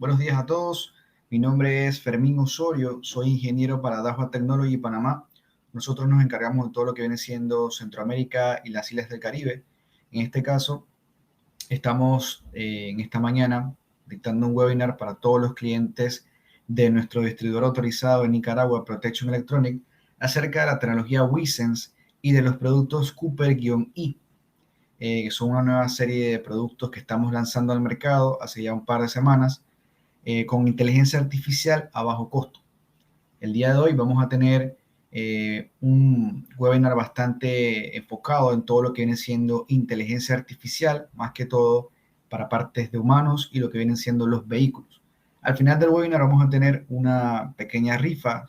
Buenos días a todos. Mi nombre es Fermín Osorio. Soy ingeniero para Dahua Technology Panamá. Nosotros nos encargamos de todo lo que viene siendo Centroamérica y las islas del Caribe. En este caso, estamos en esta mañana dictando un webinar para todos los clientes de nuestro distribuidor autorizado en Nicaragua, Protection Electronic, acerca de la tecnología Wesense y de los productos Cooper-i. Son una nueva serie de productos que estamos lanzando al mercado hace ya un par de semanas con inteligencia artificial a bajo costo. El día de hoy vamos a tener un webinar bastante enfocado en todo lo que viene siendo inteligencia artificial, más que todo para partes de humanos y lo que vienen siendo los vehículos. Al final del webinar vamos a tener una pequeña rifa,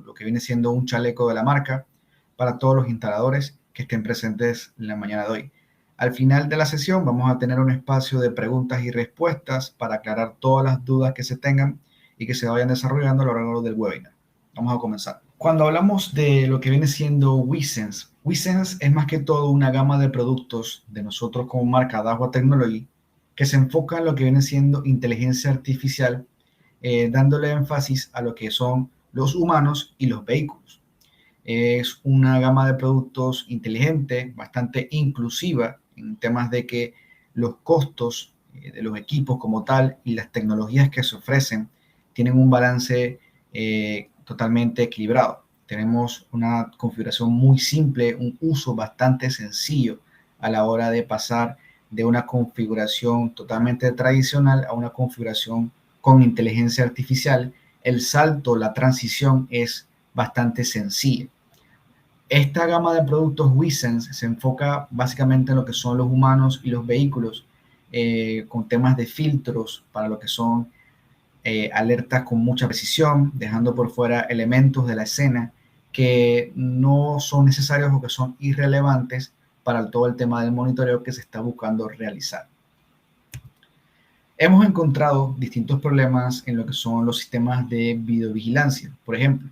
lo que viene siendo un chaleco de la marca para todos los instaladores que estén presentes en la mañana de hoy. Al final de la sesión vamos a tener un espacio de preguntas y respuestas para aclarar todas las dudas que se tengan y que se vayan desarrollando a lo largo del webinar. Vamos a comenzar. Cuando hablamos de lo que viene siendo Wesense, Wesense es más que todo una gama de productos de nosotros como marca Dahua Technology que se enfoca en lo que viene siendo inteligencia artificial, dándole énfasis a lo que son los humanos y los vehículos. Es una gama de productos inteligente, bastante inclusiva en temas de que los costos de los equipos como tal y las tecnologías que se ofrecen tienen un balance totalmente equilibrado. Tenemos una configuración muy simple, un uso bastante sencillo a la hora de pasar de una configuración totalmente tradicional a una configuración con inteligencia artificial. El salto, la transición es bastante sencilla. Esta gama de productos Wesense se enfoca básicamente en lo que son los humanos y los vehículos, con temas de filtros para lo que son alertas con mucha precisión, dejando por fuera elementos de la escena que no son necesarios o que son irrelevantes para todo el tema del monitoreo que se está buscando realizar. Hemos encontrado distintos problemas en lo que son los sistemas de videovigilancia. Por ejemplo,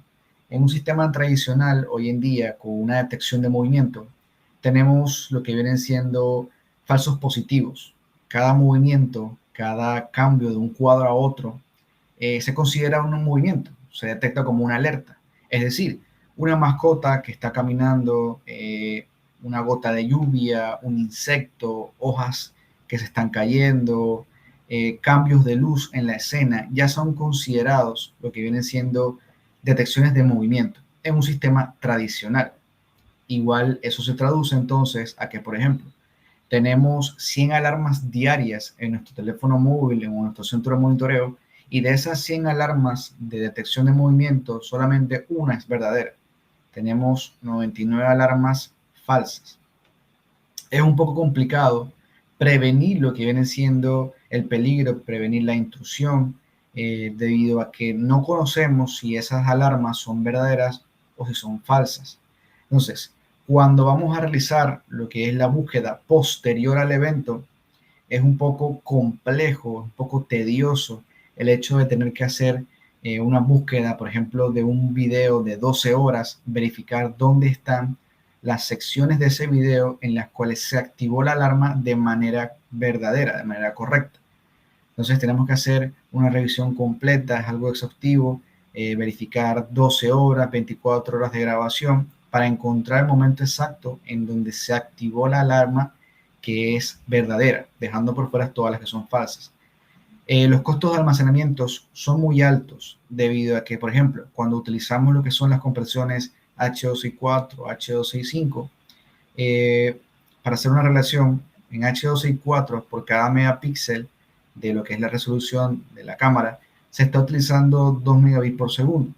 en un sistema tradicional hoy en día con una detección de movimiento, tenemos lo que vienen siendo falsos positivos. Cada movimiento, cada cambio de un cuadro a otro, se considera un movimiento, se detecta como una alerta. Es decir, una mascota que está caminando, una gota de lluvia, un insecto, hojas que se están cayendo, cambios de luz en la escena, ya son considerados lo que vienen siendo detecciones de movimiento en un sistema tradicional. Igual eso se traduce entonces a que, por ejemplo, tenemos 100 alarmas diarias en nuestro teléfono móvil, en nuestro centro de monitoreo, y de esas 100 alarmas de detección de movimiento, solamente una es verdadera. Tenemos 99 alarmas falsas. Es un poco complicado prevenir lo que viene siendo el peligro, prevenir la intrusión, debido a que no conocemos si esas alarmas son verdaderas o si son falsas. Entonces, cuando vamos a realizar lo que es la búsqueda posterior al evento, es un poco complejo, un poco tedioso el hecho de tener que hacer una búsqueda, por ejemplo, de un video de 12 horas, verificar dónde están las secciones de ese video en las cuales se activó la alarma de manera verdadera, de manera correcta. Entonces tenemos que hacer una revisión completa, es algo exhaustivo, verificar 12 horas, 24 horas de grabación para encontrar el momento exacto en donde se activó la alarma que es verdadera, dejando por fuera todas las que son falsas. Los costos de almacenamiento son muy altos debido a que, por ejemplo, cuando utilizamos lo que son las compresiones H264, H265, para hacer una relación en H264 por cada megapíxel de lo que es la resolución de la cámara, se está utilizando 2 megabits por segundo.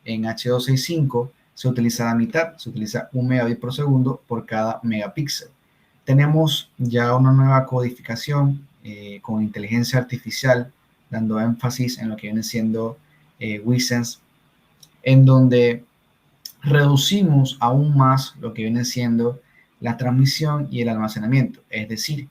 En H265 se utiliza la mitad, se utiliza 1 megabit por segundo por cada megapíxel. Tenemos ya una nueva codificación con inteligencia artificial, dando énfasis en lo que viene siendo Wesense, en donde reducimos aún más lo que viene siendo la transmisión y el almacenamiento. Es decir,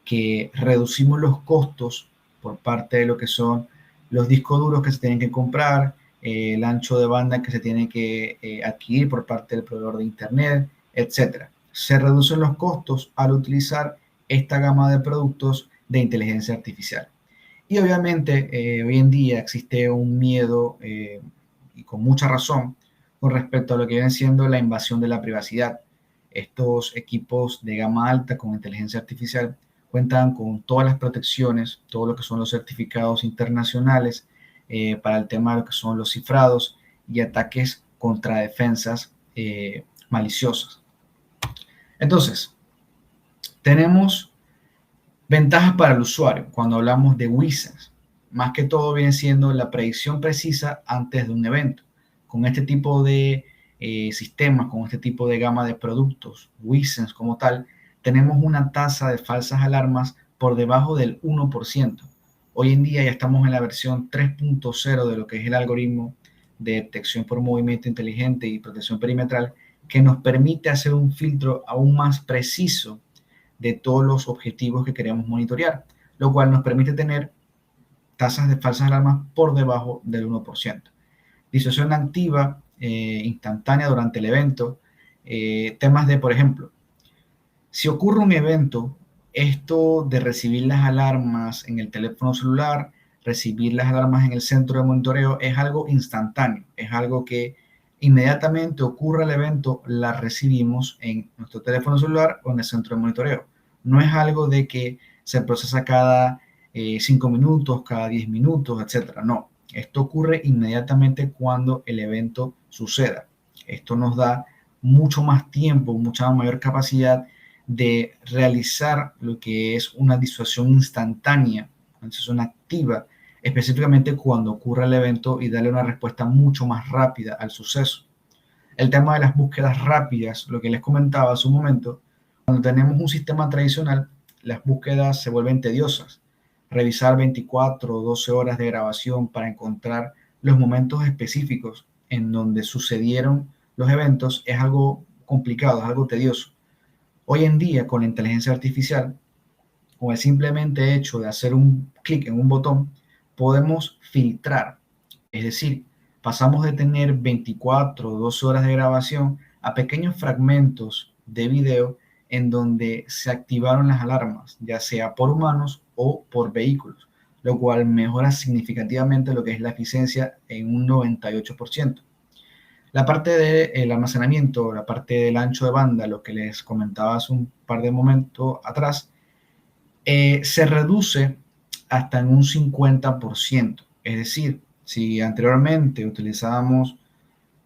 que reducimos los costos por parte de lo que son los discos duros que se tienen que comprar, el ancho de banda que se tiene que adquirir por parte del proveedor de internet, etcétera. Se reducen los costos al utilizar esta gama de productos de inteligencia artificial. Y obviamente hoy en día existe un miedo, y con mucha razón, con respecto a lo que viene siendo la invasión de la privacidad. Estos equipos de gama alta con inteligencia artificial cuentan con todas las protecciones, todo lo que son los certificados internacionales para el tema de lo que son los cifrados y ataques contra defensas maliciosas. Entonces, tenemos ventajas para el usuario cuando hablamos de WISENS. Más que todo viene siendo la predicción precisa antes de un evento. Con este tipo de sistemas, con este tipo de gama de productos, WISENS como tal, tenemos una tasa de falsas alarmas por debajo del 1%. Hoy en día ya estamos en la versión 3.0 de lo que es el algoritmo de detección por movimiento inteligente y protección perimetral, que nos permite hacer un filtro aún más preciso de todos los objetivos que queremos monitorear, lo cual nos permite tener tasas de falsas alarmas por debajo del 1%. Disuasión activa instantánea durante el evento. Temas de, por ejemplo, si ocurre un evento, esto de recibir las alarmas en el teléfono celular, recibir las alarmas en el centro de monitoreo, es algo instantáneo, es algo que inmediatamente ocurre el evento, la recibimos en nuestro teléfono celular o en el centro de monitoreo. No es algo de que se procesa cada 5 minutos, cada 10 minutos, etcétera. No, esto ocurre inmediatamente cuando el evento suceda. Esto nos da mucho más tiempo, mucha mayor capacidad de realizar lo que es una disuasión instantánea, una disuasión activa, específicamente cuando ocurre el evento y darle una respuesta mucho más rápida al suceso. El tema de las búsquedas rápidas, lo que les comentaba hace un momento, cuando tenemos un sistema tradicional, las búsquedas se vuelven tediosas. Revisar 24 o 12 horas de grabación para encontrar los momentos específicos en donde sucedieron los eventos es algo complicado, es algo tedioso. Hoy en día, con la inteligencia artificial, con el simplemente hecho de hacer un clic en un botón, podemos filtrar. Es decir, pasamos de tener 24 o 12 horas de grabación a pequeños fragmentos de video en donde se activaron las alarmas, ya sea por humanos o por vehículos, lo cual mejora significativamente lo que es la eficiencia en un 98%. La parte del almacenamiento, la parte del ancho de banda, lo que les comentaba hace un par de momentos atrás, se reduce hasta en un 50%. Es decir, si anteriormente utilizábamos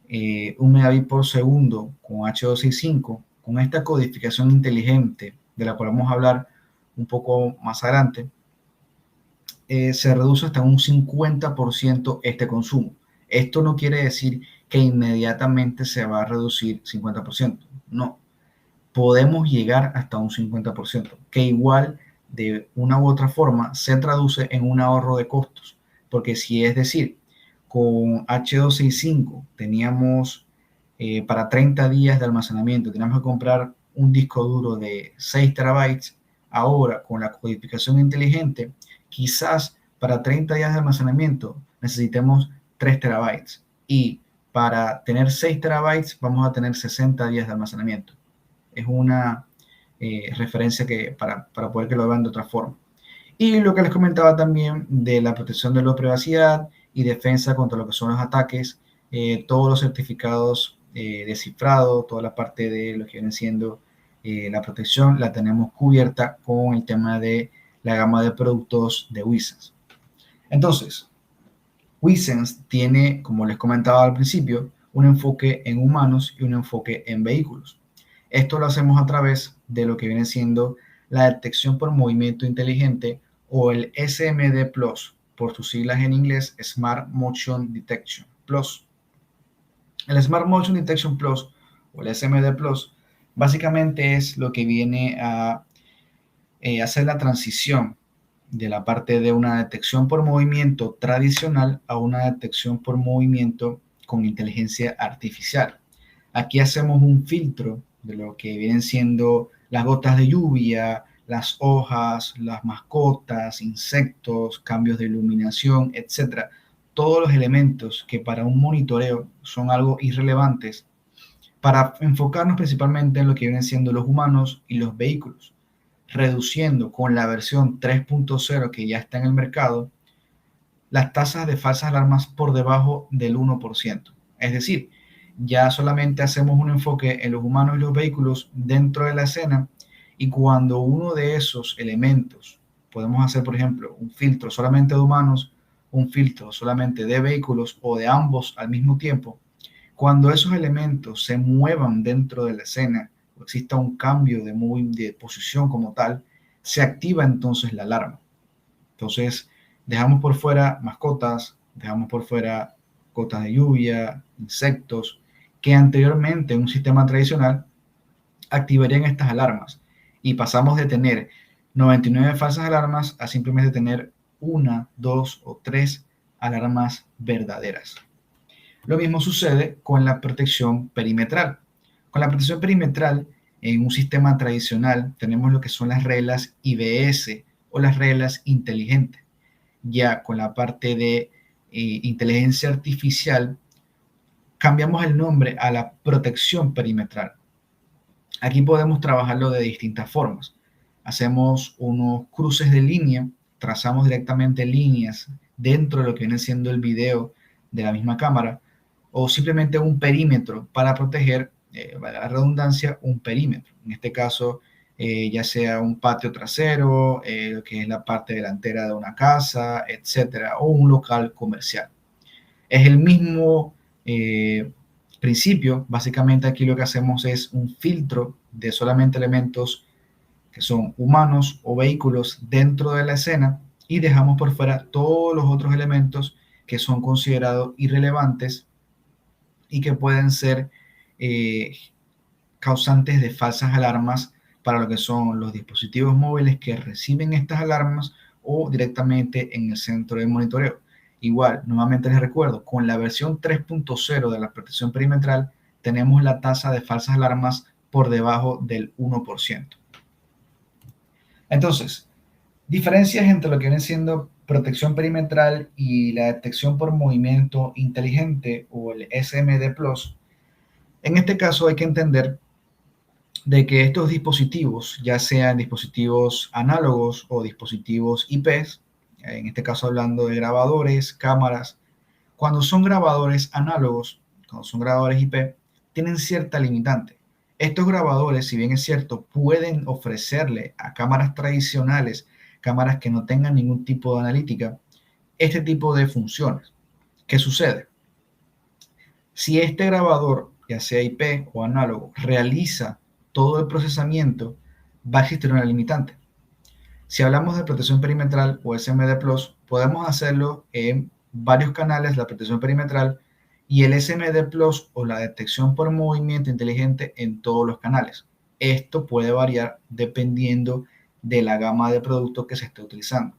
1 megabit por segundo con H265, con esta codificación inteligente, de la cual vamos a hablar un poco más adelante, se reduce hasta un 50% este consumo. Esto no quiere decir que inmediatamente se va a reducir 50%. No, podemos llegar hasta un 50%, que igual de una u otra forma se traduce en un ahorro de costos. Porque si es decir, con H265 teníamos para 30 días de almacenamiento, teníamos que comprar un disco duro de 6 terabytes, ahora con la codificación inteligente, quizás para 30 días de almacenamiento necesitemos 3 terabytes y para tener 6 terabytes vamos a tener 60 días de almacenamiento. Es una referencia que para poder que lo vean de otra forma. Y lo que les comentaba también de la protección de la privacidad y defensa contra lo que son los ataques, todos los certificados de cifrado, toda la parte de lo que viene siendo la protección, la tenemos cubierta con el tema de la gama de productos de WISENS. Entonces, WISENS tiene, como les comentaba al principio, un enfoque en humanos y un enfoque en vehículos. Esto lo hacemos a través de lo que viene siendo la detección por movimiento inteligente o el SMD Plus, por sus siglas en inglés, Smart Motion Detection Plus. El Smart Motion Detection Plus o el SMD Plus básicamente es lo que viene a hacer la transición de la parte de una detección por movimiento tradicional a una detección por movimiento con inteligencia artificial. Aquí hacemos un filtro de lo que vienen siendo las gotas de lluvia, las hojas, las mascotas, insectos, cambios de iluminación, etcétera. Todos los elementos que para un monitoreo son algo irrelevantes, para enfocarnos principalmente en lo que vienen siendo los humanos y los vehículos. reduciendo con la versión 3.0 que ya está en el mercado las tasas de falsas alarmas por debajo del 1%. Es decir, ya solamente hacemos un enfoque en los humanos y los vehículos dentro de la escena, y cuando uno de esos elementos, podemos hacer por ejemplo un filtro solamente de humanos, un filtro solamente de vehículos o de ambos al mismo tiempo, cuando esos elementos se muevan dentro de la escena o exista un cambio de posición como tal, se activa entonces la alarma. Entonces, dejamos por fuera mascotas, dejamos por fuera gotas de lluvia, insectos, que anteriormente en un sistema tradicional activarían estas alarmas. Y pasamos de tener 99 falsas alarmas a simplemente tener una, dos o tres alarmas verdaderas. Lo mismo sucede con la protección perimetral. Con la protección perimetral, en un sistema tradicional, tenemos lo que son las reglas IBS o las reglas inteligentes. Ya con la parte de inteligencia artificial, cambiamos el nombre a la protección perimetral. Aquí podemos trabajarlo de distintas formas. Hacemos unos cruces de línea, trazamos directamente líneas dentro de lo que viene siendo el video de la misma cámara, o simplemente un perímetro para proteger, la redundancia, un perímetro. En este caso, ya sea un patio trasero, lo que es la parte delantera de una casa, etcétera, o un local comercial. Es el mismo principio. Básicamente aquí lo que hacemos es un filtro de solamente elementos que son humanos o vehículos dentro de la escena, y dejamos por fuera todos los otros elementos que son considerados irrelevantes y que pueden ser eh, causantes de falsas alarmas para lo que son los dispositivos móviles que reciben estas alarmas o directamente en el centro de monitoreo. Igual, nuevamente les recuerdo, con la versión 3.0 de la protección perimetral tenemos la tasa de falsas alarmas por debajo del 1%. Entonces, diferencias entre lo que viene siendo protección perimetral y la detección por movimiento inteligente o el SMD Plus. En este caso hay que entender de que estos dispositivos, ya sean dispositivos análogos o dispositivos IPs, en este caso hablando de grabadores, cámaras, cuando son grabadores análogos, cuando son grabadores IP, tienen cierta limitante. Estos grabadores, si bien es cierto, pueden ofrecerle a cámaras tradicionales, cámaras que no tengan ningún tipo de analítica, este tipo de funciones. ¿Qué sucede? Si este grabador, ya sea IP o análogo, realiza todo el procesamiento, va a existir una limitante. Si hablamos de protección perimetral o SMD Plus, podemos hacerlo en varios canales, la protección perimetral, y el SMD Plus o la detección por movimiento inteligente en todos los canales. Esto puede variar dependiendo de la gama de productos que se esté utilizando.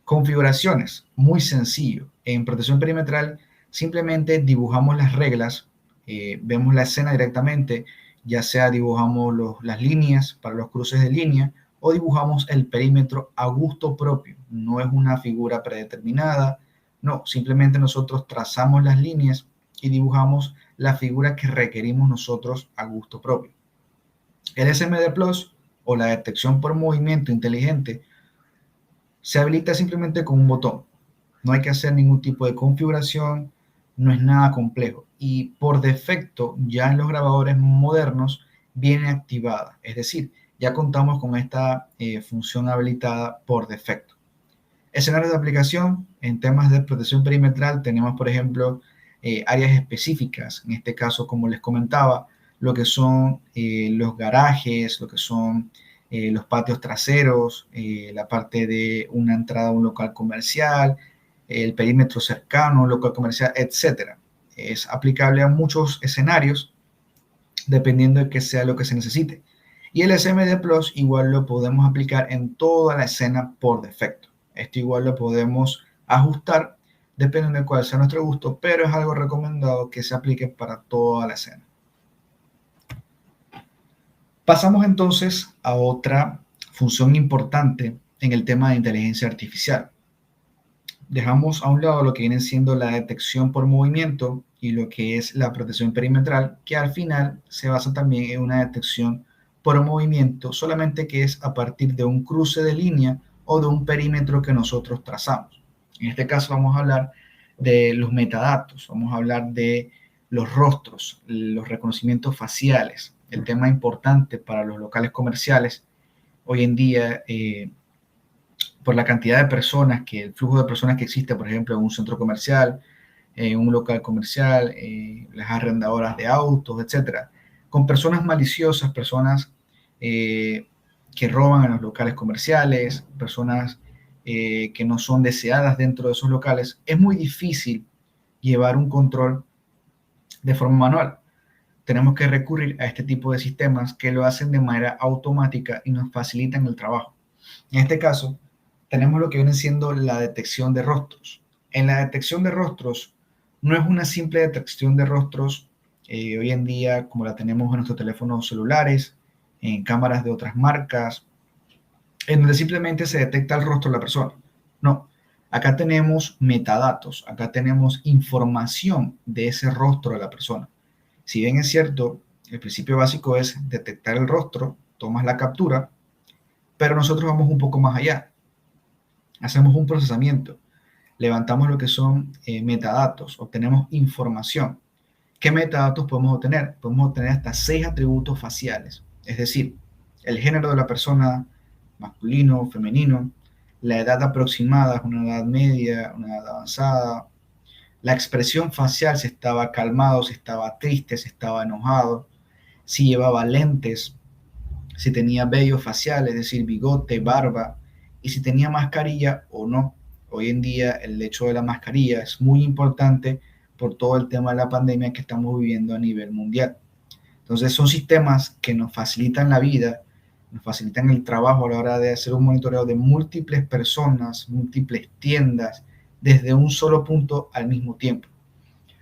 Configuraciones, muy sencillo. En protección perimetral simplemente dibujamos las reglas, vemos la escena directamente, ya sea dibujamos las líneas para los cruces de línea o dibujamos el perímetro a gusto propio. No es una figura predeterminada, no, simplemente nosotros trazamos las líneas y dibujamos la figura que requerimos nosotros a gusto propio. El SMD Plus o la detección por movimiento inteligente se habilita simplemente con un botón. No hay que hacer ningún tipo de configuración, no es nada complejo. Y por defecto, ya en los grabadores modernos viene activada. Es decir, ya contamos con esta función habilitada por defecto. Escenarios de aplicación en temas de protección perimetral tenemos, por ejemplo, áreas específicas. En este caso, como les comentaba, lo que son los garajes, lo que son los patios traseros, la parte de una entrada a un local comercial, el perímetro cercano, local comercial, etcétera. Es aplicable a muchos escenarios dependiendo de qué sea lo que se necesite. Y el SMD Plus igual lo podemos aplicar en toda la escena por defecto. Esto igual lo podemos ajustar dependiendo de cuál sea nuestro gusto, pero es algo recomendado que se aplique para toda la escena. Pasamos entonces a otra función importante en el tema de inteligencia artificial. Dejamos a un lado lo que viene siendo la detección por movimiento y lo que es la protección perimetral, que al final se basa también en una detección por movimiento, solamente que es a partir de un cruce de línea o de un perímetro que nosotros trazamos. En este caso vamos a hablar de los metadatos, vamos a hablar de los rostros, los reconocimientos faciales, el tema importante para los locales comerciales. Hoy en día, por la cantidad de personas, el flujo de personas que existe, por ejemplo, en un centro comercial, en un local comercial, las arrendadoras de autos, etcétera, con personas maliciosas, personas que roban en los locales comerciales, personas que no son deseadas dentro de esos locales, es muy difícil llevar un control de forma manual. Tenemos que recurrir a este tipo de sistemas que lo hacen de manera automática y nos facilitan el trabajo. En este caso, tenemos lo que viene siendo la detección de rostros. En la detección de rostros, no es una simple detección de rostros hoy en día como la tenemos en nuestros teléfonos celulares, en cámaras de otras marcas, en donde simplemente se detecta el rostro de la persona. No, acá tenemos metadatos, acá tenemos información de ese rostro de la persona. Si bien es cierto, el principio básico es detectar el rostro, tomas la captura, pero nosotros vamos un poco más allá. Hacemos un procesamiento, levantamos lo que son metadatos, obtenemos información. ¿Qué metadatos podemos obtener? Podemos obtener hasta 6 atributos faciales, es decir, el género de la persona, masculino, femenino, la edad aproximada, una edad media, una edad avanzada, la expresión facial, si estaba calmado, si estaba triste, si estaba enojado, si llevaba lentes, si tenía vello facial, es decir, bigote, barba, y si tenía mascarilla o no. Hoy en día el hecho de la mascarilla es muy importante por todo el tema de la pandemia que estamos viviendo a nivel mundial. Entonces son sistemas que nos facilitan la vida, nos facilitan el trabajo a la hora de hacer un monitoreo de múltiples personas, múltiples tiendas, desde un solo punto al mismo tiempo.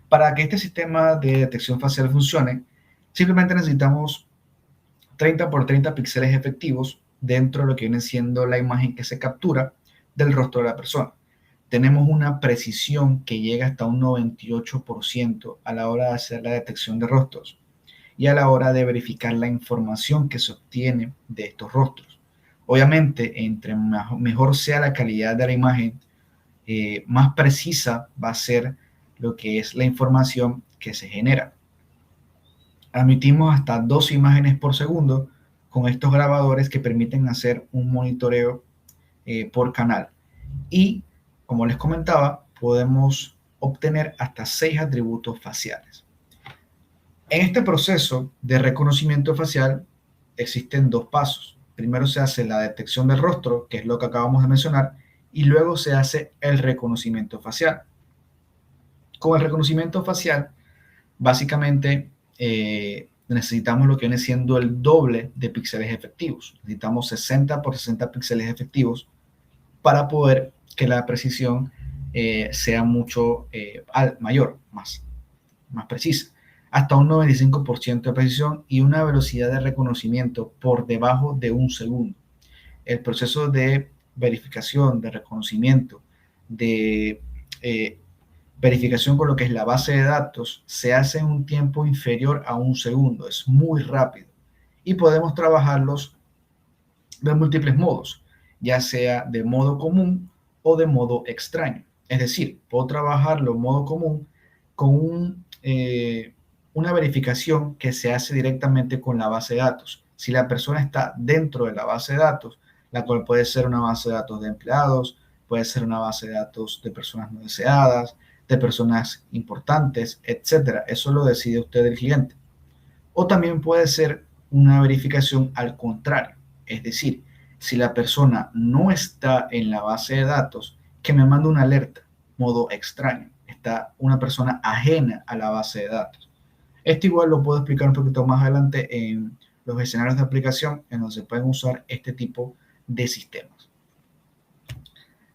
Para que este sistema de detección facial funcione, simplemente necesitamos 30 por 30 píxeles efectivos dentro de lo que viene siendo la imagen que se captura del rostro de la persona. Tenemos una precisión que llega hasta un 98% a la hora de hacer la detección de rostros y a la hora de verificar la información que se obtiene de estos rostros. Obviamente, entre mejor sea la calidad de la imagen, más precisa va a ser lo que es la información que se genera. Admitimos hasta 2 imágenes por segundo con estos grabadores que permiten hacer un monitoreo por canal. Y, como les comentaba, podemos obtener hasta 6 atributos faciales. En este proceso de reconocimiento facial existen 2 pasos. Primero se hace la detección del rostro, que es lo que acabamos de mencionar, y luego se hace el reconocimiento facial. Con el reconocimiento facial, básicamente necesitamos lo que viene siendo el doble de píxeles efectivos. Necesitamos 60 por 60 píxeles efectivos para poder que la precisión sea mucho mayor, más precisa. Hasta un 95% de precisión y una velocidad de reconocimiento por debajo de un segundo. El proceso de verificación, de reconocimiento, de verificación con lo que es la base de datos se hace en un tiempo inferior a un segundo, es muy rápido y podemos trabajarlos de múltiples modos, ya sea de modo común o de modo extraño. Es decir, puedo trabajarlo en modo común con una verificación que se hace directamente con la base de datos. Si la persona está dentro de la base de datos, la cual puede ser una base de datos de empleados, puede ser una base de datos de personas no deseadas, de personas importantes, etcétera. Eso lo decide usted, el cliente. O también puede ser una verificación al contrario, es decir, si la persona no está en la base de datos, que me manda una alerta, modo extraño, está una persona ajena a la base de datos. Esto igual lo puedo explicar un poquito más adelante en los escenarios de aplicación en donde se pueden usar este tipo de sistemas.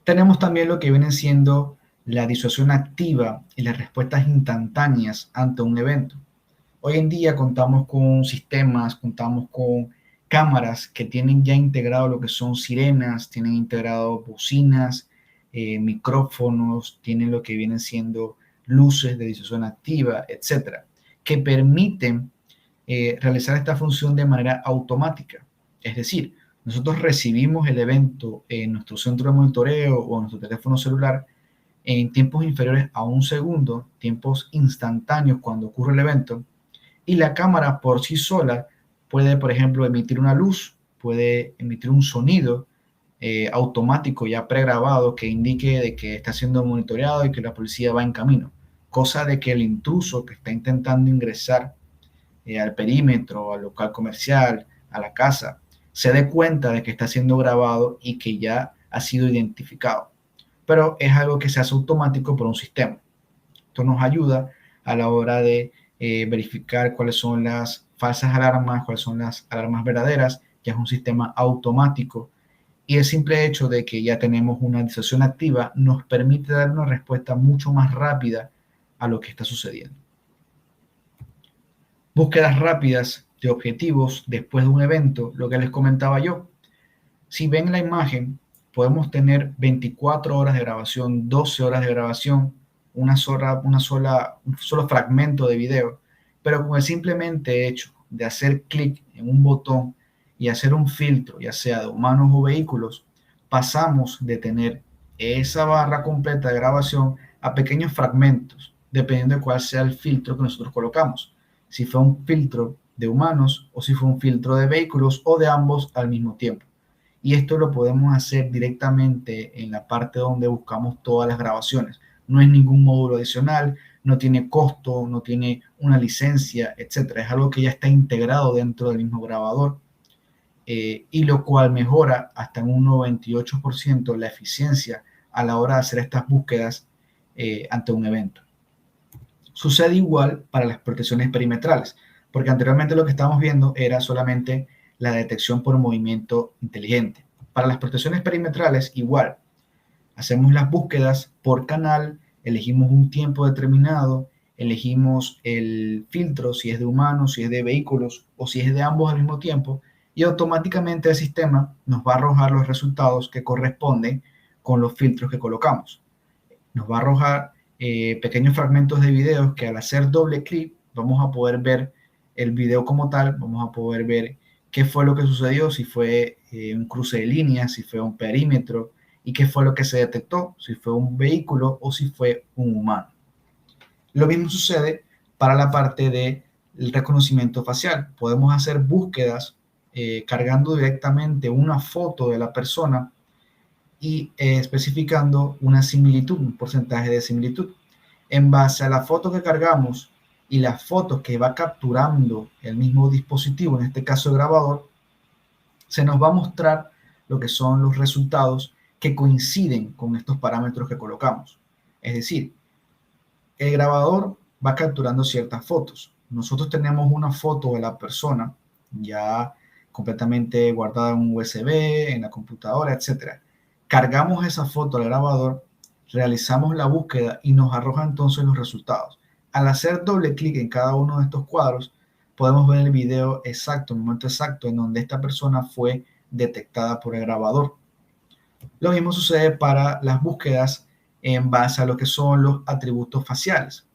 Tenemos también lo que viene siendo la disuasión activa y las respuestas instantáneas ante un evento. Hoy en día contamos con sistemas, contamos con cámaras que tienen ya integrado lo que son sirenas, tienen integrado bocinas, micrófonos, tienen lo que vienen siendo luces de disuasión activa, etcétera, que permiten realizar esta función de manera automática. Es decir, nosotros recibimos el evento en nuestro centro de monitoreo o en nuestro teléfono celular en tiempos inferiores a un segundo, tiempos instantáneos cuando ocurre el evento, y la cámara por sí sola puede, por ejemplo, emitir una luz, puede emitir un sonido automático ya pregrabado que indique de que está siendo monitoreado y que la policía va en camino, cosa de que el intruso que está intentando ingresar al perímetro, al local comercial, a la casa, se dé cuenta de que está siendo grabado y que ya ha sido identificado. Pero es algo que se hace automático por un sistema. Esto nos ayuda a la hora de verificar cuáles son las falsas alarmas, cuáles son las alarmas verdaderas, ya es un sistema automático. Y el simple hecho de que ya tenemos una disociación activa nos permite dar una respuesta mucho más rápida a lo que está sucediendo. Búsquedas rápidas de objetivos después de un evento, lo que les comentaba yo. Si ven la imagen, podemos tener 24 horas de grabación, 12 horas de grabación, un solo fragmento de video, pero con el simplemente hecho de hacer clic en un botón y hacer un filtro, ya sea de humanos o vehículos, pasamos de tener esa barra completa de grabación a pequeños fragmentos, dependiendo de cuál sea el filtro que nosotros colocamos. Si fue un filtro de humanos o si fue un filtro de vehículos o de ambos al mismo tiempo. Y esto lo podemos hacer directamente en la parte donde buscamos todas las grabaciones. No es ningún módulo adicional, no tiene costo, no tiene una licencia, etcétera. Es algo que ya está integrado dentro del mismo grabador y lo cual mejora hasta en un 98% la eficiencia a la hora de hacer estas búsquedas ante un evento. Sucede igual para las protecciones perimetrales, porque anteriormente lo que estábamos viendo era solamente la detección por movimiento inteligente. Para las protecciones perimetrales, igual, hacemos las búsquedas por canal, elegimos un tiempo determinado, elegimos el filtro, si es de humanos, si es de vehículos o si es de ambos al mismo tiempo, y automáticamente el sistema nos va a arrojar los resultados que corresponden con los filtros que colocamos. Nos va a arrojar pequeños fragmentos de videos que al hacer doble clic vamos a poder ver el video como tal, vamos a poder ver qué fue lo que sucedió, si fue un cruce de líneas, si fue un perímetro y qué fue lo que se detectó, si fue un vehículo o si fue un humano. Lo mismo sucede para la parte del reconocimiento facial. Podemos hacer búsquedas cargando directamente una foto de la persona y especificando una similitud, un porcentaje de similitud. En base a la foto que cargamos y las fotos que va capturando el mismo dispositivo, en este caso el grabador, se nos va a mostrar lo que son los resultados que coinciden con estos parámetros que colocamos. Es decir, el grabador va capturando ciertas fotos. Nosotros tenemos una foto de la persona ya completamente guardada en un USB, en la computadora, etc. Cargamos esa foto al grabador, realizamos la búsqueda y nos arroja entonces los resultados. Al hacer doble clic en cada uno de estos cuadros, podemos ver el video exacto, el momento exacto en donde esta persona fue detectada por el grabador. Lo mismo sucede para las búsquedas en base a lo que son los atributos faciales.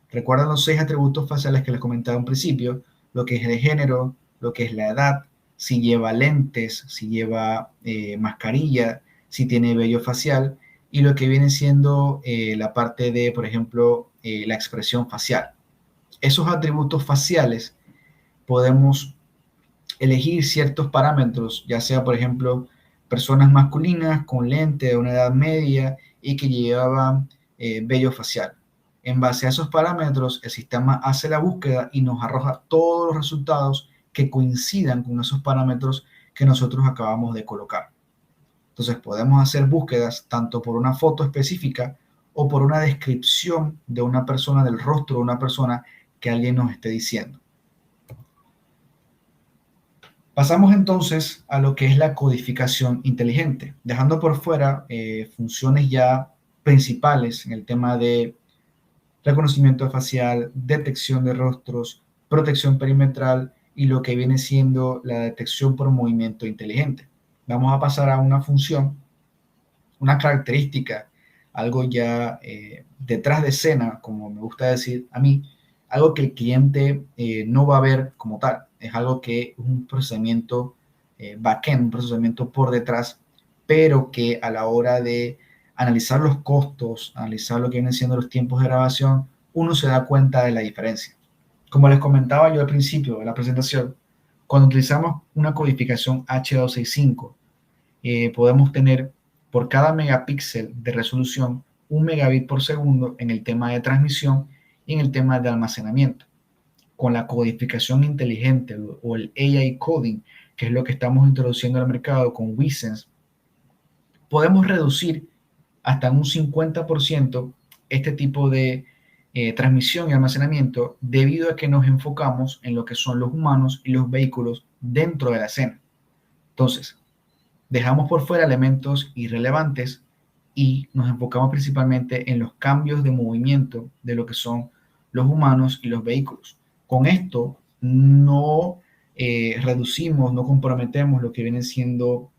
Recuerdan los 6 atributos faciales que les comentaba en principio, lo que es el género, lo que es la edad, si lleva lentes, si lleva mascarilla, si tiene vello facial y lo que viene siendo la parte de, por ejemplo, la expresión facial. Esos atributos faciales podemos elegir ciertos parámetros, ya sea, por ejemplo, personas masculinas con lente de una edad media y que llevaban vello facial. En base a esos parámetros, el sistema hace la búsqueda y nos arroja todos los resultados que coincidan con esos parámetros que nosotros acabamos de colocar. Entonces podemos hacer búsquedas tanto por una foto específica o por una descripción de una persona, del rostro de una persona que alguien nos esté diciendo. Pasamos entonces a lo que es la codificación inteligente, dejando por fuera funciones ya principales en el tema de reconocimiento facial, detección de rostros, protección perimetral y lo que viene siendo la detección por movimiento inteligente. Vamos a pasar a una función, una característica, algo ya detrás de escena, como me gusta decir a mí, algo que el cliente no va a ver como tal. Es algo que es un procesamiento backend, un procesamiento por detrás, pero que a la hora de analizar los costos, analizar lo que vienen siendo los tiempos de grabación, uno se da cuenta de la diferencia. Como les comentaba yo al principio de la presentación, cuando utilizamos una codificación H265, podemos tener por cada megapíxel de resolución 1 megabit por segundo en el tema de transmisión y en el tema de almacenamiento. Con la codificación inteligente o el AI coding, que es lo que estamos introduciendo al mercado con Wesense, podemos reducir hasta un 50% este tipo de transmisión y almacenamiento debido a que nos enfocamos en lo que son los humanos y los vehículos dentro de la escena. Entonces, dejamos por fuera elementos irrelevantes y nos enfocamos principalmente en los cambios de movimiento de lo que son los humanos y los vehículos. Con esto no reducimos, no comprometemos lo que viene siendo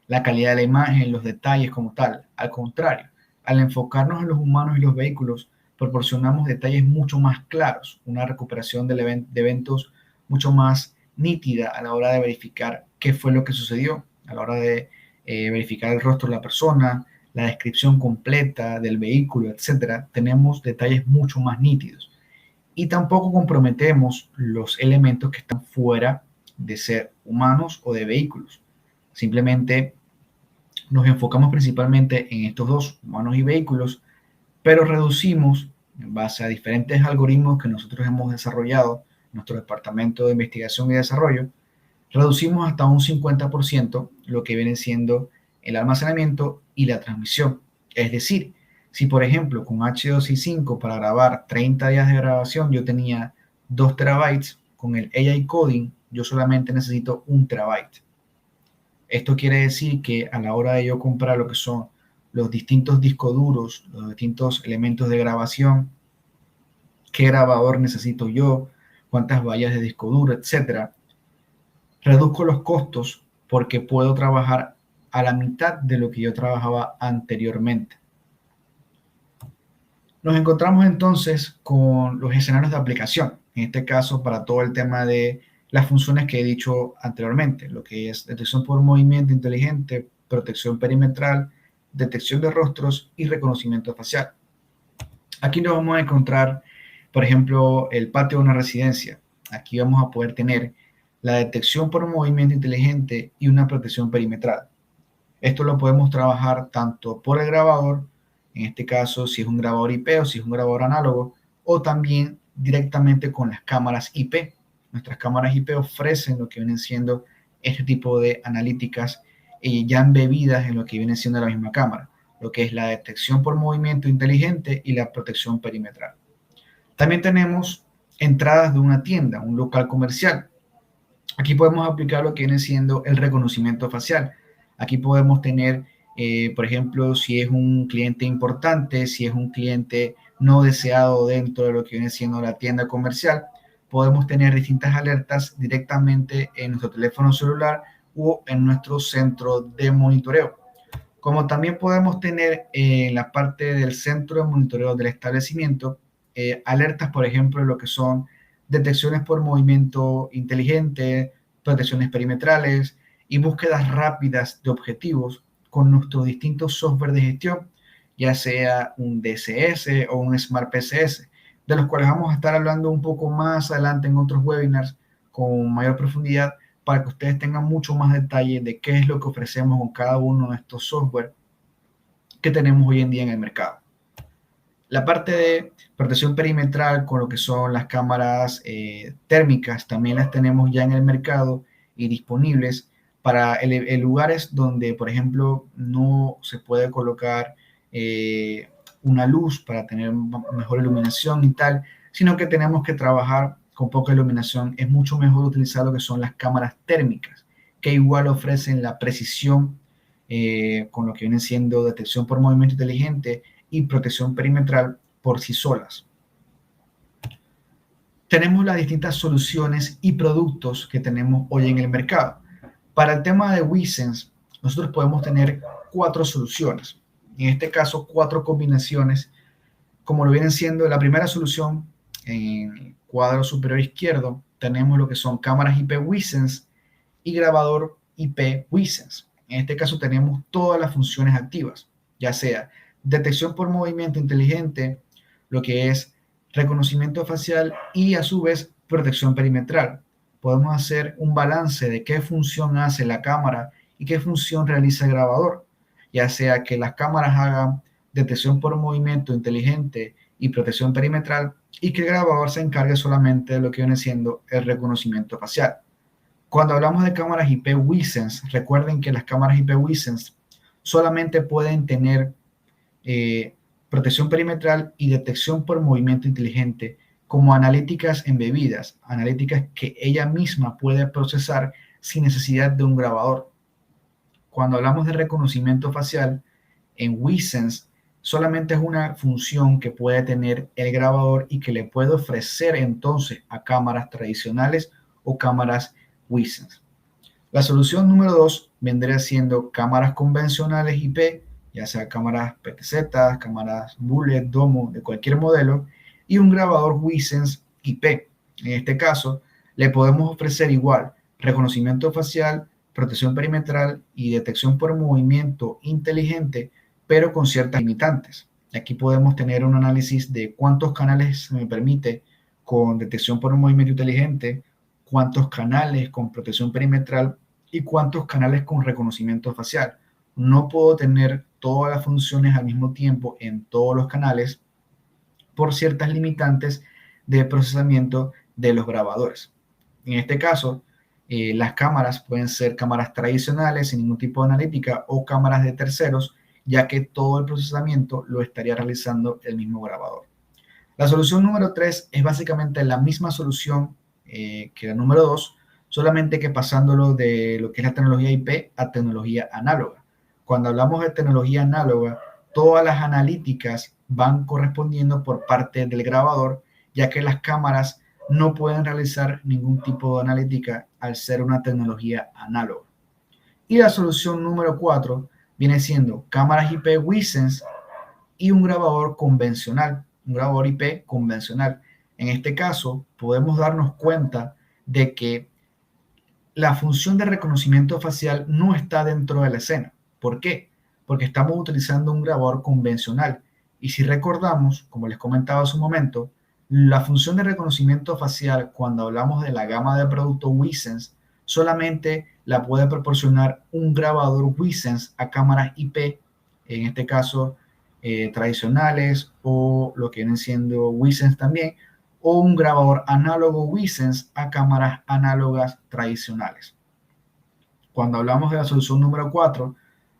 la calidad de la imagen, los detalles como tal. Al contrario, al enfocarnos en los humanos y los vehículos, proporcionamos detalles mucho más claros, una recuperación de eventos mucho más nítida a la hora de verificar qué fue lo que sucedió, a la hora de verificar el rostro de la persona, la descripción completa del vehículo, etcétera. Tenemos detalles mucho más nítidos. Y tampoco comprometemos los elementos que están fuera de ser humanos o de vehículos. Simplemente nos enfocamos principalmente en estos dos, humanos y vehículos, pero reducimos, en base a diferentes algoritmos que nosotros hemos desarrollado, nuestro departamento de investigación y desarrollo, reducimos hasta un 50% lo que viene siendo el almacenamiento y la transmisión. Es decir, si por ejemplo con H265 para grabar 30 días de grabación yo tenía 2 terabytes, con el AI coding yo solamente necesito 1 terabyte. Esto quiere decir que a la hora de yo comprar lo que son los distintos discos duros, los distintos elementos de grabación, qué grabador necesito yo, cuántas vallas de disco duro, etcétera, reduzco los costos porque puedo trabajar a la mitad de lo que yo trabajaba anteriormente. Nos encontramos entonces con los escenarios de aplicación, en este caso para todo el tema de las funciones que he dicho anteriormente, lo que es detección por movimiento inteligente, protección perimetral, detección de rostros y reconocimiento facial. Aquí nos vamos a encontrar, por ejemplo, el patio de una residencia. Aquí vamos a poder tener la detección por movimiento inteligente y una protección perimetral. Esto lo podemos trabajar tanto por el grabador, en este caso si es un grabador IP o si es un grabador análogo, o también directamente con las cámaras IP. Nuestras cámaras IP ofrecen lo que vienen siendo este tipo de analíticas ya embebidas en lo que viene siendo la misma cámara, lo que es la detección por movimiento inteligente y la protección perimetral. También tenemos entradas de una tienda, un local comercial. Aquí podemos aplicar lo que viene siendo el reconocimiento facial. Aquí podemos tener, por ejemplo, si es un cliente importante, si es un cliente no deseado dentro de lo que viene siendo la tienda comercial, podemos tener distintas alertas directamente en nuestro teléfono celular o en nuestro centro de monitoreo. Como también podemos tener en la parte del centro de monitoreo del establecimiento, alertas, por ejemplo, en lo que son detecciones por movimiento inteligente, protecciones perimetrales y búsquedas rápidas de objetivos con nuestros distintos software de gestión, ya sea un DCS o un Smart PCS, de los cuales vamos a estar hablando un poco más adelante en otros webinars con mayor profundidad para que ustedes tengan mucho más detalle de qué es lo que ofrecemos con cada uno de estos software que tenemos hoy en día en el mercado. La parte de protección perimetral con lo que son las cámaras térmicas también las tenemos ya en el mercado y disponibles para lugares donde, por ejemplo, no se puede colocar una luz para tener mejor iluminación y tal, sino que tenemos que trabajar con poca iluminación. Es mucho mejor utilizar lo que son las cámaras térmicas, que igual ofrecen la precisión con lo que viene siendo detección por movimiento inteligente y protección perimetral por sí solas. Tenemos las distintas soluciones y productos que tenemos hoy en el mercado. Para el tema de Wesense, nosotros podemos tener 4 soluciones. En este caso, 4 combinaciones, como lo vienen siendo la primera solución, en el cuadro superior izquierdo, tenemos lo que son cámaras IP Hisense y grabador IP Hisense. En este caso tenemos todas las funciones activas, ya sea detección por movimiento inteligente, lo que es reconocimiento facial y a su vez protección perimetral. Podemos hacer un balance de qué función hace la cámara y qué función realiza el grabador, ya sea que las cámaras hagan detección por movimiento inteligente y protección perimetral y que el grabador se encargue solamente de lo que viene siendo el reconocimiento facial. Cuando hablamos de cámaras IP Hisense, recuerden que las cámaras IP Hisense solamente pueden tener protección perimetral y detección por movimiento inteligente como analíticas embebidas, analíticas que ella misma puede procesar sin necesidad de un grabador. Cuando hablamos de reconocimiento facial, en Hisense solamente es una función que puede tener el grabador y que le puede ofrecer entonces a cámaras tradicionales o cámaras Hisense. La solución número 2 vendría siendo cámaras convencionales IP, ya sea cámaras PTZ, cámaras Bullet, Domo, de cualquier modelo, y un grabador Hisense IP. En este caso, le podemos ofrecer igual reconocimiento facial, protección perimetral y detección por movimiento inteligente, pero con ciertas limitantes. Aquí podemos tener un análisis de cuántos canales se me permite con detección por movimiento inteligente, cuántos canales con protección perimetral y cuántos canales con reconocimiento facial. No puedo tener todas las funciones al mismo tiempo en todos los canales por ciertas limitantes de procesamiento de los grabadores. En este caso, las cámaras pueden ser cámaras tradicionales sin ningún tipo de analítica o cámaras de terceros, ya que todo el procesamiento lo estaría realizando el mismo grabador. La solución número 3 es básicamente la misma solución que la número 2, solamente que pasándolo de lo que es la tecnología IP a tecnología análoga. Cuando hablamos de tecnología análoga, todas las analíticas van correspondiendo por parte del grabador, ya que las cámaras no pueden realizar ningún tipo de analítica al ser una tecnología análoga. Y la solución número 4 viene siendo cámaras IP Hisense y un grabador convencional, un grabador IP convencional. En este caso, podemos darnos cuenta de que la función de reconocimiento facial no está dentro de la escena. ¿Por qué? Porque estamos utilizando un grabador convencional. Y si recordamos, como les comentaba hace un momento, la función de reconocimiento facial, cuando hablamos de la gama de productos Hisense, solamente la puede proporcionar un grabador Hisense a cámaras IP, en este caso tradicionales o lo que vienen siendo Hisense también, o un grabador análogo Hisense a cámaras análogas tradicionales. Cuando hablamos de la solución número 4,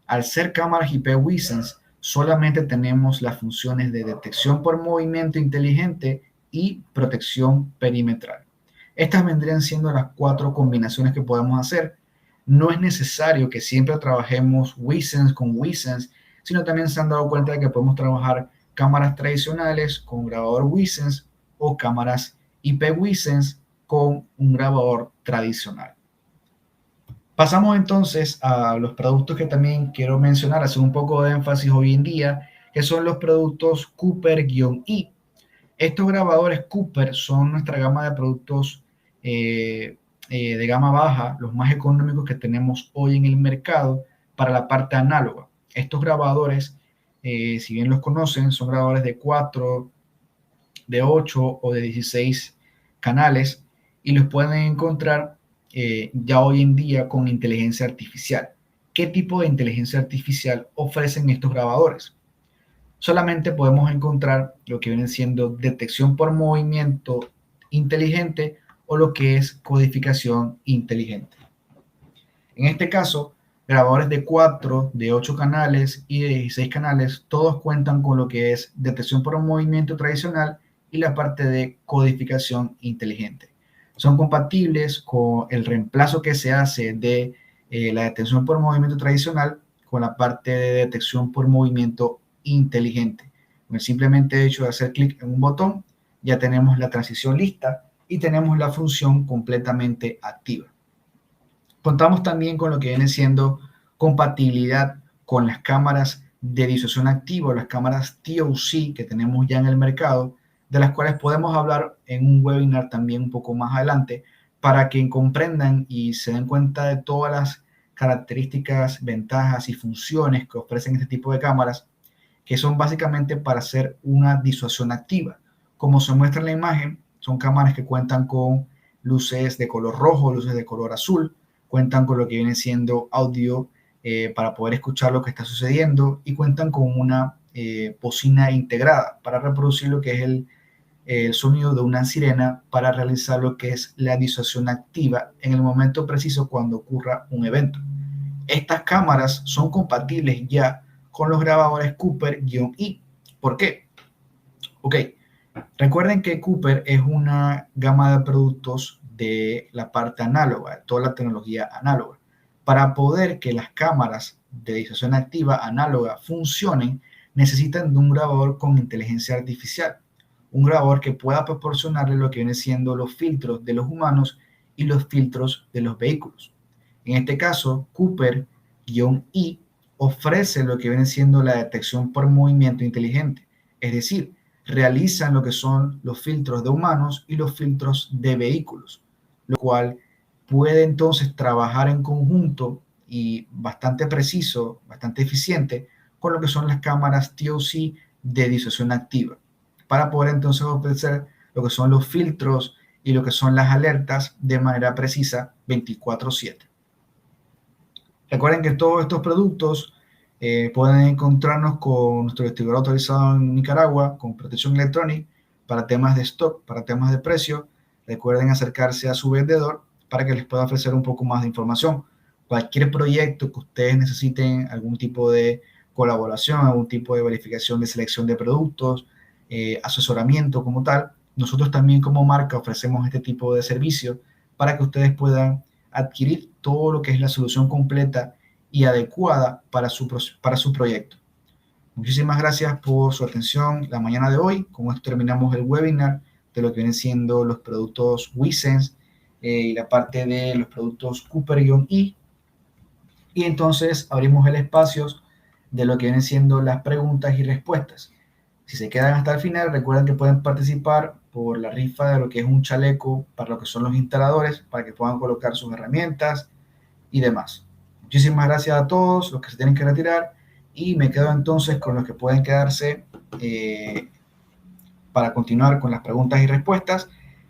al ser cámaras IP Hisense, solamente tenemos las funciones de detección por movimiento inteligente y protección perimetral. Estas vendrían siendo las 4 combinaciones que podemos hacer. No es necesario que siempre trabajemos Hisense con Hisense, sino también se han dado cuenta de que podemos trabajar cámaras tradicionales con grabador Hisense o cámaras IP Hisense con un grabador tradicional. Pasamos entonces a los productos que también quiero mencionar, hacer un poco de énfasis hoy en día, que son los productos Cooper-i. Estos grabadores Cooper son nuestra gama de productos de gama baja, los más económicos que tenemos hoy en el mercado para la parte análoga. Estos grabadores, si bien los conocen, son grabadores de 4, de 8 o de 16 canales y los pueden encontrar ya hoy en día con inteligencia artificial. ¿Qué tipo de inteligencia artificial ofrecen estos grabadores? Solamente podemos encontrar lo que viene siendo detección por movimiento inteligente o lo que es codificación inteligente. En este caso, grabadores de 4, de 8 canales y de 16 canales, todos cuentan con lo que es detección por un movimiento tradicional y la parte de codificación inteligente. Son compatibles con el reemplazo que se hace de la detección por movimiento tradicional con la parte de detección por movimiento inteligente. Con el simplemente hecho de hacer clic en un botón, ya tenemos la transición lista y tenemos la función completamente activa. Contamos también con lo que viene siendo compatibilidad con las cámaras de disuasión activa, las cámaras TOC que tenemos ya en el mercado, de las cuales podemos hablar en un webinar también un poco más adelante, para que comprendan y se den cuenta de todas las características, ventajas y funciones que ofrecen este tipo de cámaras, que son básicamente para hacer una disuasión activa. Como se muestra en la imagen, son cámaras que cuentan con luces de color rojo, luces de color azul, cuentan con lo que viene siendo audio para poder escuchar lo que está sucediendo, y cuentan con una bocina integrada para reproducir lo que es el sonido de una sirena, para realizar lo que es la disuasión activa en el momento preciso cuando ocurra un evento. Estas cámaras son compatibles ya con los grabadores Cooper-I. ¿Por qué? Ok, recuerden que Cooper es una gama de productos de la parte análoga, toda la tecnología análoga. Para poder que las cámaras de disuasión activa análoga funcionen, necesitan de un grabador con inteligencia artificial, un grabador que pueda proporcionarle lo que viene siendo los filtros de los humanos y los filtros de los vehículos. En este caso, Cooper-I ofrece lo que viene siendo la detección por movimiento inteligente, es decir, realizan lo que son los filtros de humanos y los filtros de vehículos, lo cual puede entonces trabajar en conjunto y bastante preciso, bastante eficiente con lo que son las cámaras TOC de disuasión activa, para poder entonces ofrecer lo que son los filtros y lo que son las alertas de manera precisa 24/7. Recuerden que todos estos productos pueden encontrarnos con nuestro distribuidor autorizado en Nicaragua, con Protección Electronic, para temas de stock, para temas de precio. Recuerden acercarse a su vendedor para que les pueda ofrecer un poco más de información. Cualquier proyecto que ustedes necesiten, algún tipo de colaboración, algún tipo de verificación de selección de productos, asesoramiento como tal, nosotros también como marca ofrecemos este tipo de servicios para que ustedes puedan adquirir todo lo que es la solución completa y adecuada para su proyecto. Muchísimas gracias por su atención la mañana de hoy. Con esto terminamos el webinar de lo que vienen siendo los productos Wesense y la parte de los productos Cooper-I. Y entonces abrimos el espacio de lo que vienen siendo las preguntas y respuestas. Si se quedan hasta el final, recuerden que pueden participar por la rifa de lo que es un chaleco para lo que son los instaladores, para que puedan colocar sus herramientas y demás. Muchísimas gracias a todos los que se tienen que retirar, y me quedo entonces con los que pueden quedarse para continuar con las preguntas y respuestas,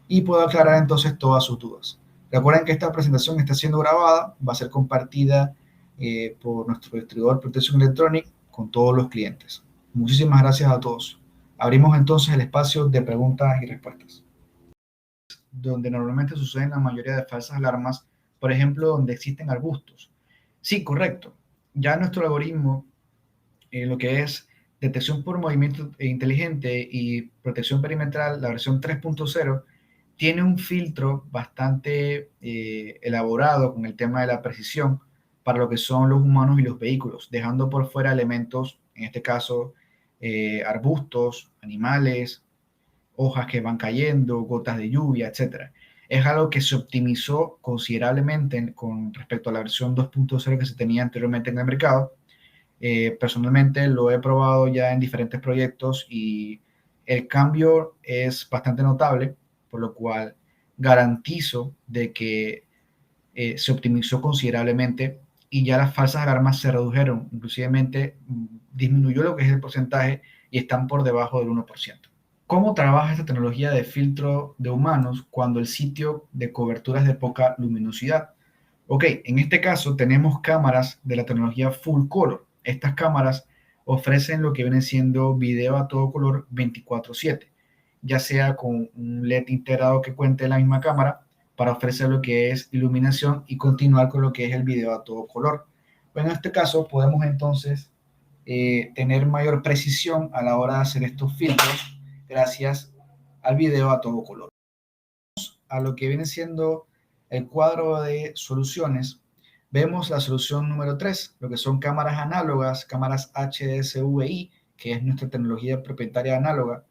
y puedo aclarar entonces todas sus dudas. Recuerden que esta presentación está siendo grabada, va a ser compartida por nuestro distribuidor Protección Electronic con todos los clientes. Muchísimas gracias a todos. Abrimos entonces el espacio de preguntas y respuestas, donde normalmente suceden la mayoría de falsas alarmas, por ejemplo, donde existen arbustos. Sí, correcto. Ya nuestro algoritmo, lo que es detección por movimiento inteligente y protección perimetral, la versión 3.0, tiene un filtro bastante elaborado con el tema de la precisión para lo que son los humanos y los vehículos, dejando por fuera elementos, en este caso arbustos, animales, hojas que van cayendo, gotas de lluvia, etcétera. Es algo que se optimizó considerablemente con respecto a la versión 2.0 que se tenía anteriormente en el mercado. Personalmente lo he probado ya en diferentes proyectos y el cambio es bastante notable, por lo cual garantizo de que se optimizó considerablemente y ya las falsas alarmas se redujeron, inclusivemente disminuyó lo que es el porcentaje y están por debajo del 1%. ¿Cómo trabaja esta tecnología de filtro de humanos cuando el sitio de cobertura es de poca luminosidad? Ok, en este caso tenemos cámaras de la tecnología Full Color. Estas cámaras ofrecen lo que viene siendo video a todo color 24/7, ya sea con un LED integrado que cuente la misma cámara para ofrecer lo que es iluminación y continuar con lo que es el video a todo color. Pues en este caso podemos entonces tener mayor precisión a la hora de hacer estos filtros gracias al video a todo color. A lo que viene siendo el cuadro de soluciones, vemos la solución número 3, lo que son cámaras análogas, cámaras HDSVI, que es nuestra tecnología propietaria análoga,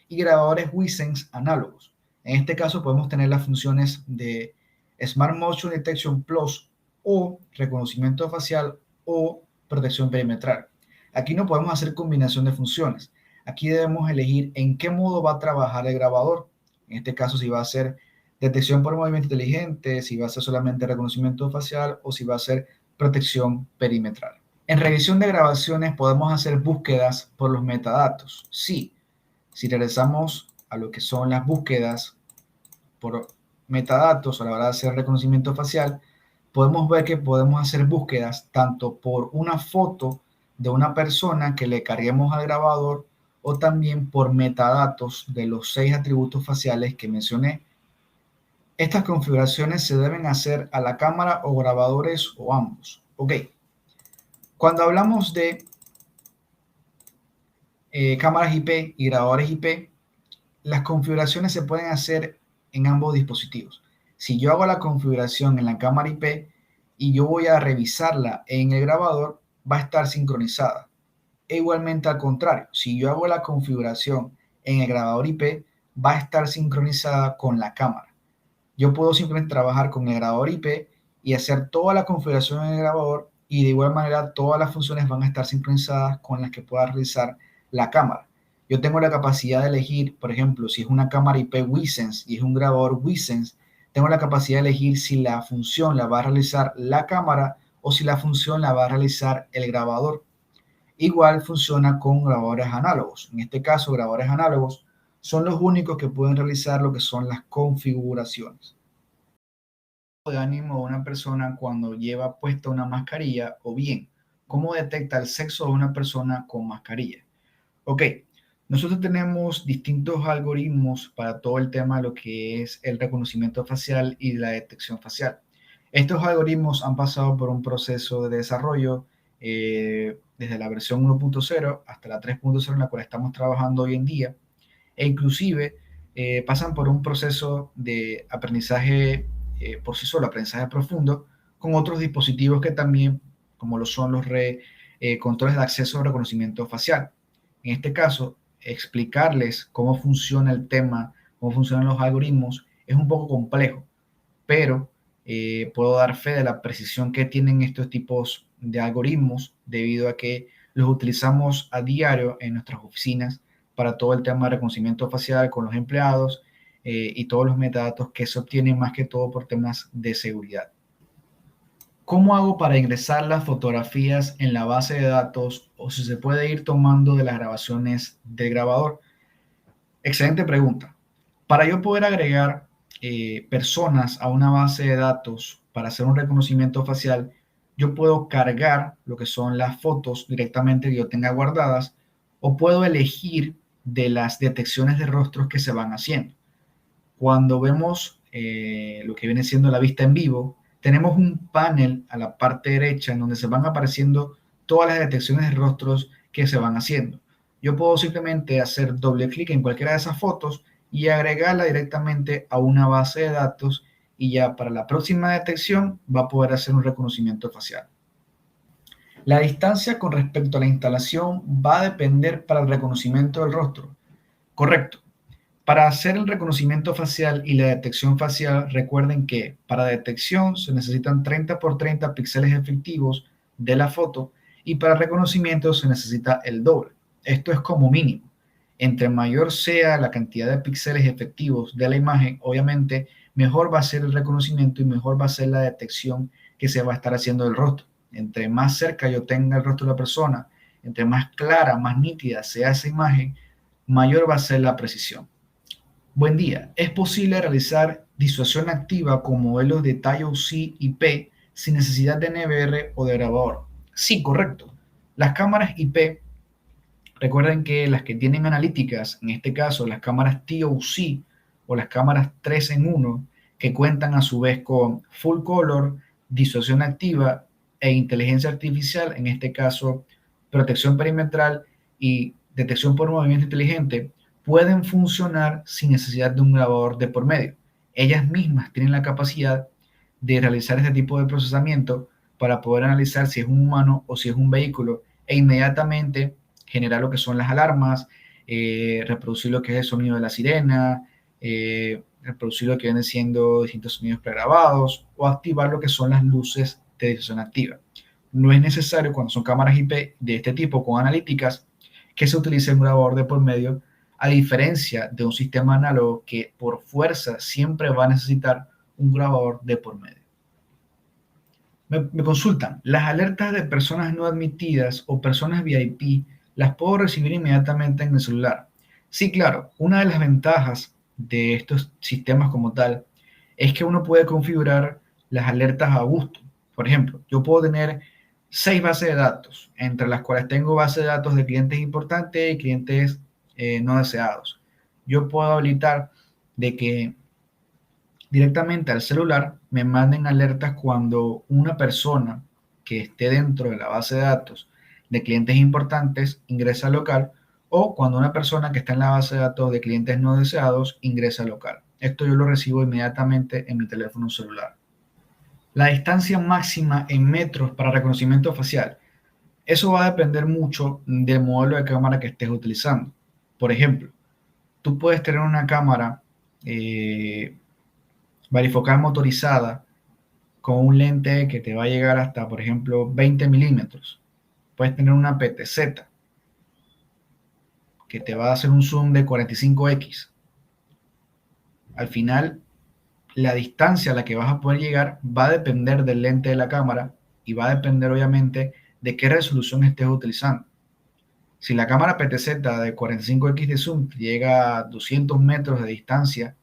y grabadores Wesense análogos. En este caso podemos tener las funciones de Smart Motion Detection Plus o reconocimiento facial o protección perimetral. Aquí no podemos hacer combinación de funciones. Aquí debemos elegir en qué modo va a trabajar el grabador. En este caso, si va a ser detección por movimiento inteligente, si va a ser solamente reconocimiento facial o si va a ser protección perimetral. En revisión de grabaciones podemos hacer búsquedas por los metadatos. Sí, si regresamos a lo que son las búsquedas por metadatos a la hora de hacer reconocimiento facial, podemos ver que podemos hacer búsquedas tanto por una foto de una persona que le carguemos al grabador o también por metadatos de los 6 atributos faciales que mencioné. Estas configuraciones se deben hacer a la cámara o grabadores o ambos. Ok, cuando hablamos de cámaras IP y grabadores IP, las configuraciones se pueden hacer en ambos dispositivos. Si yo hago la configuración en la cámara IP y yo voy a revisarla en el grabador, va a estar sincronizada. E igualmente al contrario, si yo hago la configuración en el grabador IP, va a estar sincronizada con la cámara. Yo puedo simplemente trabajar con el grabador IP y hacer toda la configuración en el grabador y de igual manera todas las funciones van a estar sincronizadas con las que pueda realizar la cámara. Yo tengo la capacidad de elegir, por ejemplo, si es una cámara IP WiSense y es un grabador WiSense, tengo la capacidad de elegir si la función la va a realizar la cámara o si la función la va a realizar el grabador. Igual funciona con grabadores análogos. En este caso, grabadores análogos son los únicos que pueden realizar lo que son las configuraciones. De ánimo de una persona cuando lleva puesta una mascarilla o bien cómo detecta el sexo de una persona con mascarilla. Ok, nosotros tenemos distintos algoritmos para todo el tema de lo que es el reconocimiento facial y la detección facial. Estos algoritmos han pasado por un proceso de desarrollo desde la versión 1.0 hasta la 3.0 en la cual estamos trabajando hoy en día e inclusive pasan por un proceso de aprendizaje por sí solo, aprendizaje profundo, con otros dispositivos que también, como lo son los controles de acceso a reconocimiento facial. En este caso, explicarles cómo funciona el tema, cómo funcionan los algoritmos, es un poco complejo, pero puedo dar fe de la precisión que tienen estos tipos de algoritmos debido a que los utilizamos a diario en nuestras oficinas para todo el tema de reconocimiento facial con los empleados y todos los metadatos que se obtienen más que todo por temas de seguridad. ¿Cómo hago para ingresar las fotografías en la base de datos o si se puede ir tomando de las grabaciones del grabador? Excelente pregunta. Para yo poder agregar personas a una base de datos para hacer un reconocimiento facial, yo puedo cargar lo que son las fotos directamente que yo tenga guardadas o puedo elegir de las detecciones de rostros que se van haciendo. Cuando vemos lo que viene siendo la vista en vivo, tenemos un panel a la parte derecha en donde se van apareciendo todas las detecciones de rostros que se van haciendo. Yo puedo simplemente hacer doble clic en cualquiera de esas fotos y agregarla directamente a una base de datos y ya para la próxima detección va a poder hacer un reconocimiento facial. La distancia con respecto a la instalación va a depender para el reconocimiento del rostro. Correcto. Para hacer el reconocimiento facial y la detección facial, recuerden que para detección se necesitan 30 por 30 píxeles efectivos de la foto y para reconocimiento se necesita el doble. Esto es como mínimo. Entre mayor sea la cantidad de píxeles efectivos de la imagen, obviamente mejor va a ser el reconocimiento y mejor va a ser la detección que se va a estar haciendo del rostro. Entre más cerca yo tenga el rostro de la persona, entre más clara, más nítida sea esa imagen, mayor va a ser la precisión. Buen día. ¿Es posible realizar disuasión activa con modelos de TiO-C IP sin necesidad de NVR o de grabador? Sí, correcto. Las cámaras IP, recuerden que las que tienen analíticas, en este caso las cámaras TiO-C o las cámaras 3 en 1, que cuentan a su vez con full color, disuasión activa e inteligencia artificial, en este caso protección perimetral y detección por movimiento inteligente, pueden funcionar sin necesidad de un grabador de por medio. Ellas mismas tienen la capacidad de realizar este tipo de procesamiento para poder analizar si es un humano o si es un vehículo e inmediatamente generar lo que son las alarmas, reproducir lo que es el sonido de la sirena, reproducir lo que vienen siendo distintos sonidos pregrabados o activar lo que son las luces de disuasión activa. No es necesario cuando son cámaras IP de este tipo con analíticas que se utilice un grabador de por medio, a diferencia de un sistema análogo que por fuerza siempre va a necesitar un grabador de por medio. Me consultan, ¿las alertas de personas no admitidas o personas VIP las puedo recibir inmediatamente en el celular? Sí, claro, una de las ventajas de estos sistemas como tal es que uno puede configurar las alertas a gusto. Por ejemplo, yo puedo tener 6 bases de datos, entre las cuales tengo bases de datos de clientes importantes y clientes no deseados. Yo puedo habilitar de que directamente al celular me manden alertas cuando una persona que esté dentro de la base de datos de clientes importantes ingresa al local, o cuando una persona que está en la base de datos de clientes no deseados ingresa al local. Esto yo lo recibo inmediatamente en mi teléfono celular. La distancia máxima en metros para reconocimiento facial. Eso va a depender mucho del modelo de cámara que estés utilizando. Por ejemplo, tú puedes tener una cámara varifocal motorizada con un lente que te va a llegar hasta, por ejemplo, 20 milímetros. Puedes tener una PTZ que te va a hacer un zoom de 45x. Al final, la distancia a la que vas a poder llegar va a depender del lente de la cámara y va a depender obviamente de qué resolución estés utilizando. Si la cámara PTZ de 45x de zoom llega a 200 metros de distancia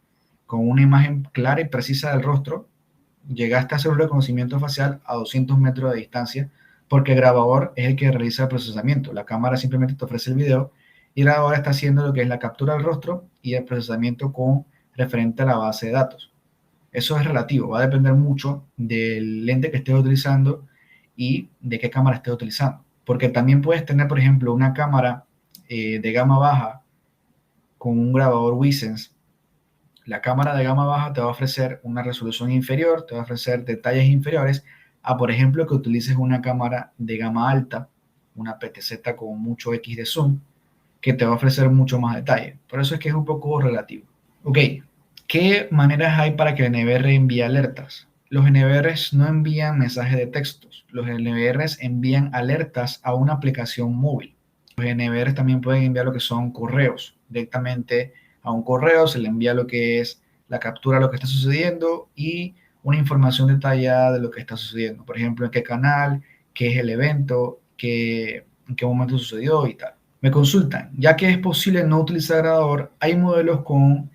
con una imagen clara y precisa del rostro, llegaste a hacer un reconocimiento facial a 200 metros de distancia, porque el grabador es el que realiza el procesamiento. La cámara simplemente te ofrece el video y el grabador está haciendo lo que es la captura del rostro y el procesamiento con referente a la base de datos. Eso es relativo, va a depender mucho del lente que estés utilizando y de qué cámara estés utilizando. Porque también puedes tener, por ejemplo, una cámara de gama baja con un grabador Wesense. La cámara de gama baja te va a ofrecer una resolución inferior, te va a ofrecer detalles inferiores a, por ejemplo, que utilices una cámara de gama alta, una PTZ con mucho X de zoom, que te va a ofrecer mucho más detalle. Por eso es que es un poco relativo. Ok, ¿qué maneras hay para que el NVR envíe alertas? Los NVRs no envían mensajes de textos, los NVRs envían alertas a una aplicación móvil. Los NVRs también pueden enviar lo que son correos. Directamente a un correo se le envía lo que es la captura de lo que está sucediendo y una información detallada de lo que está sucediendo. Por ejemplo, en qué canal, qué es el evento, en qué momento sucedió y tal. Me consultan, ya que es posible no utilizar grabador, ¿hay modelos con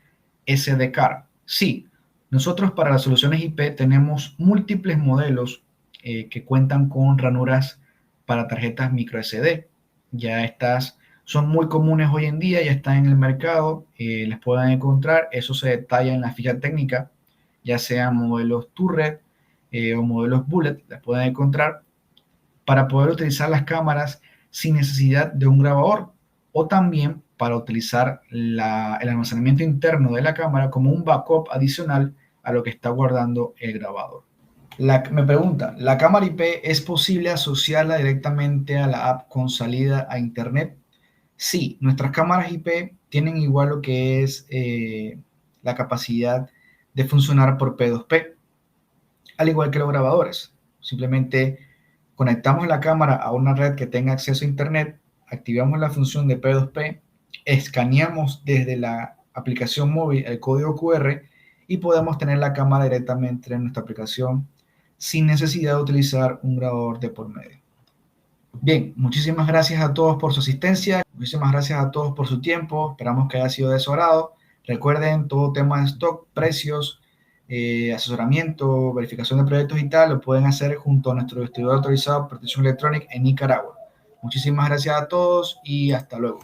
SD card? Sí, nosotros para las soluciones IP tenemos múltiples modelos que cuentan con ranuras para tarjetas micro SD. Ya estas son muy comunes hoy en día, ya están en el mercado, les pueden encontrar, eso se detalla en la ficha técnica, ya sean modelos Turret o modelos Bullet, las pueden encontrar para poder utilizar las cámaras sin necesidad de un grabador, o también para utilizar el almacenamiento interno de la cámara como un backup adicional a lo que está guardando el grabador. Me pregunta, ¿la cámara IP es posible asociarla directamente a la app con salida a internet? Sí, nuestras cámaras IP tienen igual lo que es la capacidad de funcionar por P2P, al igual que los grabadores. Simplemente conectamos la cámara a una red que tenga acceso a internet, activamos la función de P2P, escaneamos desde la aplicación móvil el código QR y podemos tener la cámara directamente en nuestra aplicación sin necesidad de utilizar un grabador de por medio. Bien, muchísimas gracias a todos por su asistencia, muchísimas gracias a todos por su tiempo, esperamos que haya sido de su agrado. Recuerden, todo tema de stock, precios, asesoramiento, verificación de proyectos y tal, lo pueden hacer junto a nuestro distribuidor autorizado Protección Electrónica en Nicaragua. Muchísimas gracias a todos y hasta luego.